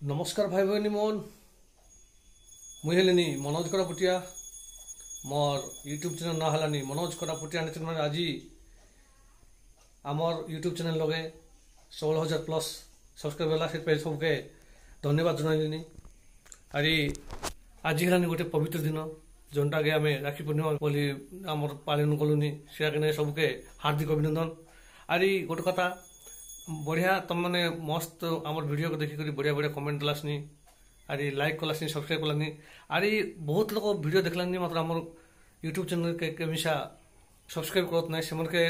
नमस्कार भाई भनी मोन मुई हेलिनी मनोज करापुटिया मोर यूट्यूब चैनल ना हलानी मनोज करापुटिया मैंने आज आमर यूट्यूब चैनल लगे 16,000 प्लस सब्सक्राइब है से सबके धन्यवाद जनइनी आज आज हलानी गोटे पवित्र दिन जोटा कि आम राखी पूर्णिमा बोली आमर पालन कलुनी से सबके हार्दिक अभिनंदन। आज गोटे कथा बढ़िया तुम मैंने मस्त आम वीडियो को देखिक बढ़िया बढ़िया कमेंट दलासनी आज लाइक कलासनी सब्सक्राइब कलानी आज बहुत लोग वीडियो देखलानी मात्र आम यूट्यूब चैनल के मिशा सब्सक्राइब करत ना से के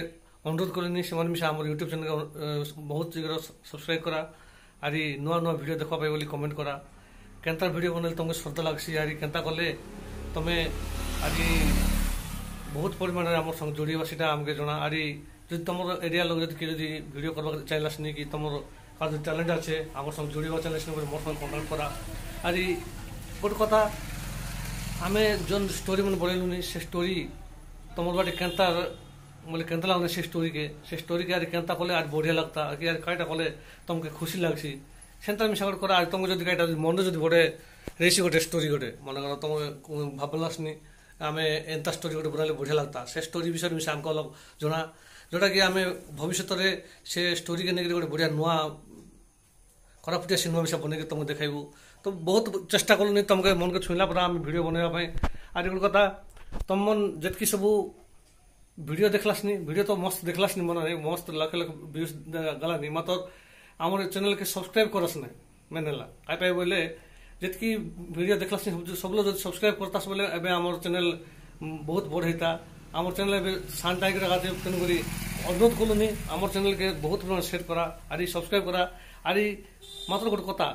अनुरोध करें से मिशा आम यूट्यूब चैनल बहुत शीघ्र सब्सक्राइब करा आज नुआ नुआ वीडियो देखा पाए बोली कमेंट करा केनता वीडियो बनले तुमको श्रद्धा लगसी आज केनता कले तुम्हें आज बहुत परिमाण आम संग जोड़ा सीटा आमके जना आज जो तुम एरिया लोग किए वीडियो करवा चाहिए कि तुम जो टैलेंट अच्छे आम संग जोड़ा चाहिए मोर संग कंटाक्ट करा आज गोटे कथा आम जो स्टोरी मैंने बढ़ेलुनी से स्टोरी तुम बाटे केनता बोले केनता लगुनि से स्टोरी के आज केनता कले आज बढ़िया लगता कि यार कईटा कले तुमके खुशी लगसी सेंता मिसा कर आज तुमको जो कईटा मन जो बढ़े रही गोटे स्टोरी गोटे मन कर तुम भावलासनी आम एंता स्टोरी गोटे बनाले बढ़िया लगता से स्टोरी विषय मिसा आमको अलग जना जोटा कि आम भविष्य से स्टोरी के लेकिन गोटे बढ़िया नुआ करापुटिया सिनेमा विषय बनई तुमको देखाइबू तो बहुत चेष्टा कलुनी तुमके मन को छुईला पर आम भिड बनवाई आज गोटे कथा तुम मन जितकी सब वीडियो देखलासनी वीडियो तो मस्त देखलासनी मन मस्त लाख लाख व्यूज गलानी मात्र आम चैनल के सब्सक्राइब करस ना मैंने कहीं पाए बोले जितकी वीडियो देखलासनी सब लोग सब्सक्राइब करता बोले एवं आम चैनल बहुत बड़ होता आम चैनल शांत टाइगर तेणुक अनुरोध कलुनी आम चैनल के बहुत परिमाण शेयर करा आज सब्सक्राइब करा आज मात्र गोटे कथा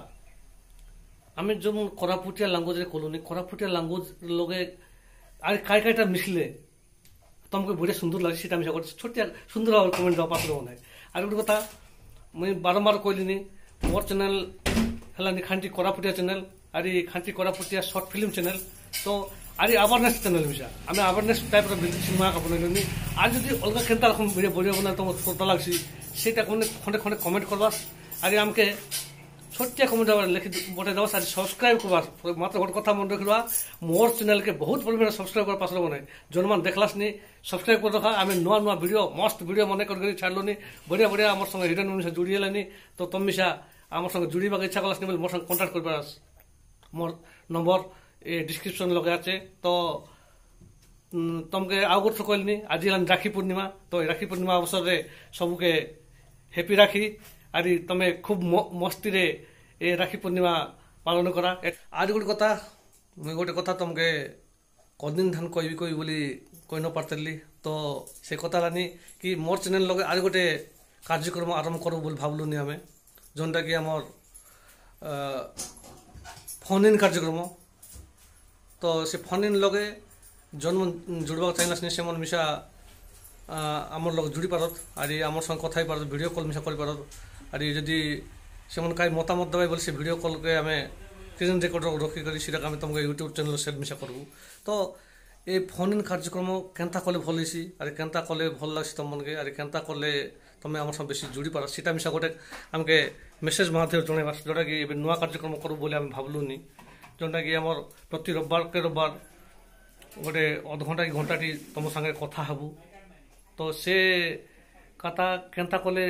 आम जो कोरापुटिया लांगुएज कलुनी कोरापुटिया लांगुएज लगे आज कई कईटा मिसले तुमको बढ़िया सुंदर लगे सीटा मिसा गोटे छोटिया सुंदर भाव कमेंट देवा पात्र बनाए आज गोटे कथा मुझे बारंबार कहलिनी मोर चैनल है खांटी कोरापुटिया चैनल आज खांटी कोरापुटिया सर्ट फिल्म चैनल तो आज अवेयरनेस चैनल मिसा आम अवेयरनेस टाइप सिनेमा का बनैलुनी आज जो अलग केनता रकम वीडियो बढ़िया बना तुम श्रद्धा लगसी से खंडे खंडे कमेंट करवास आज आमके छोटिया कमेंट लिखि बटे दस आज सब्सक्राइब करवा मात्र गोटे कथा मन रखा मोर चैनल के बहुत परिमाण सब्सक्राइब कर पास बनाए जो मान देखलास नहीं सब्सक्राइब कर रखा आम नुआ नुआ वीडियो मस्त वीडियो मन कर छाड़लुनी बढ़िया बढ़िया आम संग हिडन मिसा जुड़ी हेलानी तो तुम मिसा आम संग जुड़ाक इच्छा कलास बोले मोर संग कंटाक्ट कर मोर नंबर ये डिस्क्रिप्शन लगे आछे तो तुमके आउ गोटे कहलनी आज राखी पूर्णिमा तो राखी पूर्णिमा अवसर में सबके हैप्पी राखी आज तुम्हें खूब मस्ती रे ये राखी पूर्णिमा पालन करा आज गोटे कथा मुझे गोटे कथा तुमके कदिन धान कह बोली कही न पार्ली तो से कथा लानी कि मोर चैनल लगे आज गोटे कार्यक्रम आरंभ करूँ बोली भावलुनी आम जोटा कि आमर फोन इन कार्यक्रम तो से फोन इन लगे जन जुड़वा चाहिए से मन मिसा आमर लगे जुड़ी पारत आज आम संग कथा पारत वीडियो कॉल मिसा कर पारत आज जदि से मन कहीं मतामत दबाई बोले से वीडियो कॉल के आम स्क्रीन रेकर्ड रखिक आम तुमको यूट्यूब चैनल सेट मिसा करूँ तो ये फोन इन कार्यक्रम केनता कले भल होसी आरे केनता कले भल लगे तुम मन के आरे केनता कले तुम आम संग बेसी जुड़ी पार सीटा मिसा गोटे आमके मेसेज माध्यम जनवा जोटा कि नुआ कार्यक्रम करूँ बोले आम भावलुनी जोटा कि आमर प्रति रविवार के रविवार गोटे अध घंटा कि घंटाटी तुम सागे कथा हबू तो से कथा केनता कले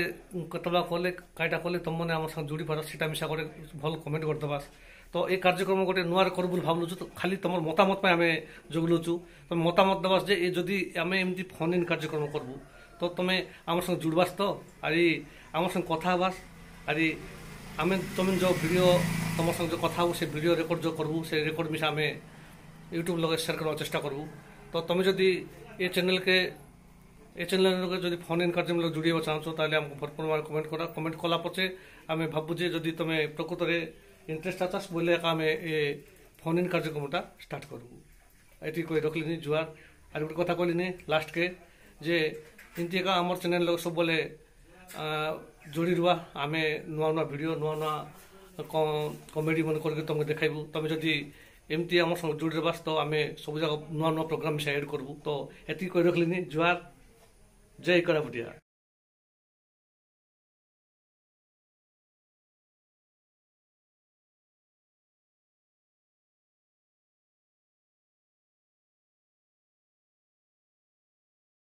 कतबा कले कईटा कले तुम मैंने आम संग जुड़ी पार सीटा मिसा गोटे भल कमेंट करदेवास तो ये कार्यक्रम गोटे नुआ करूँ बोली भावलुचु तो खाली तुम मतामत आम जोगलुचु तुम मतामत देवास जे जदि आम एमती फोन इन कार्यक्रम करूँ तो तुम्हें आम संग जुड़बास तो आज आम संग कथा हबास आज आम तुम जो वीडियो तुम संग जो कथा हो से वीडियो रेकर्ड जो करूँ से रेकर्ड मिसा आम यूट्यूब लगे शेयर करने चेष्टा करूँ तो तुम जदि ये चैनल जो फोन इन कार्यक्रम जुड़े चाहो ताले आमको भरपूर कमेंट करा कमेंट कला पचे आम भावुजे जदि तुम प्रकृत में इंटरेस्ट आचास बोले आम ये फोन इन कार्यक्रमटा स्टार्ट करूँ ये कही रखली जुआर आज गोटे कथा कहली लास्ट के जे इनती का आम चैनल लोग सब बोले जोड़ी रुआ आम नुआ नुआ वीडियो नुआ नुआ कमेडी मन करके तुमको देखाइबू तुम जदि एमती आम संग जोड़ी रबास तो आम सब जगह नुआ नुआ प्रोग्राम मिसा एड करूँ तो ये कही रखली जुआर जय कोरापुटिया।